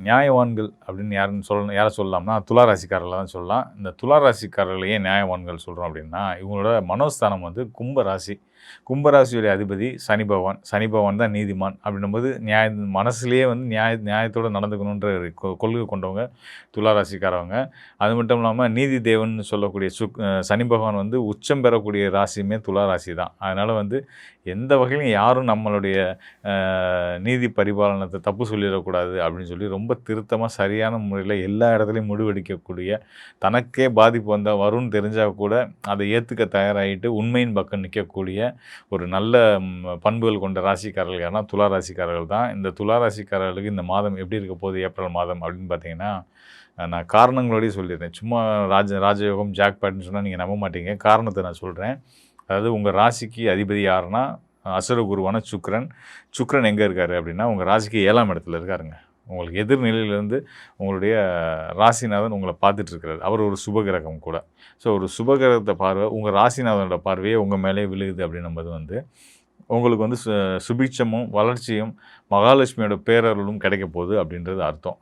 நியாயவான்கள் அப்படின்னு யாரை சொல்லலாம்னா, துலா ராசிக்காரர்கள தான் சொல்லலாம். இந்த துலா ராசிக்காரர்கள ஏன் நியாயவான்கள் சொல்றோம் அப்படின்னா, இவங்களோட மனோஸ்தானம் வந்து கும்ப ராசி. கும்ப ராசியுடைய அதிபதி சனி பகவான். சனி பகவான் தான் நீதிமான் அப்படின்னும்போது, மனசுலயே வந்து நியாயத்தோட நடந்துக்கணுன்ற ஒரு கொள்கை கொண்டவங்க துலா ராசிக்காரவங்க. அது மட்டும் இல்லாம நீதி தேவன்னு சொல்லக்கூடிய சனி பகவான் வந்து உச்சம் பெறக்கூடிய ராசியுமே துலா ராசி தான். அதனால வந்து எந்த வகையிலும் யாரும் நம்மளுடைய நீதி பரிபாலனத்தை தப்பு சொல்லிடக்கூடாது அப்படின்னு சொல்லி ரொம்ப திருத்தமாக சரியான முறையில் எல்லா இடத்துலையும் முடிவெடுக்கக்கூடிய, தனக்கே பாதிப்பு வரும்னு தெரிஞ்சால் கூட அதை ஏற்றுக்க தயாராகிட்டு உண்மையின் பக்கம் நிற்கக்கூடிய ஒரு நல்ல பண்புகள் கொண்ட ராசிக்காரர்கள் யாருன்னா துலா ராசிக்காரர்கள் தான். இந்த துலா ராசிக்காரர்களுக்கு இந்த மாதம் எப்படி இருக்க போகுது, ஏப்ரல் மாதம் அப்படின்னு பார்த்தீங்கன்னா, நான் காரணங்களோடய சொல்லிடுறேன். சும்மா ராஜயோகம் ஜாக்பாட்னு சொன்னால் நீங்கள் நம்ப மாட்டீங்க. காரணத்தை நான் சொல்கிறேன். அதாவது உங்கள் ராசிக்கு அதிபதி யாருன்னா அசுர குருவான சுக்கிரன். சுக்கிரன் எங்கே இருக்கார் அப்படின்னா, உங்கள் ராசிக்கு 7ஆம் இடத்துல இருக்காருங்க. உங்களுக்கு எதிர்நிலையிலேருந்து உங்களுடைய ராசிநாதன் உங்களை பார்த்துட்ருக்கிறார். அவர் ஒரு சுபகிரகம் கூட. ஸோ ஒரு சுபகிரகத்தை பார்வை உங்கள் ராசிநாதனோட பார்வையே உங்கள் மேலே விழுகுது அப்படின்னும்போது வந்து உங்களுக்கு வந்து சுபிட்சமும் வளர்ச்சியும் மகாலட்சுமியோட பேரருளும் கிடைக்க போகுது அப்படின்றது அர்த்தம்.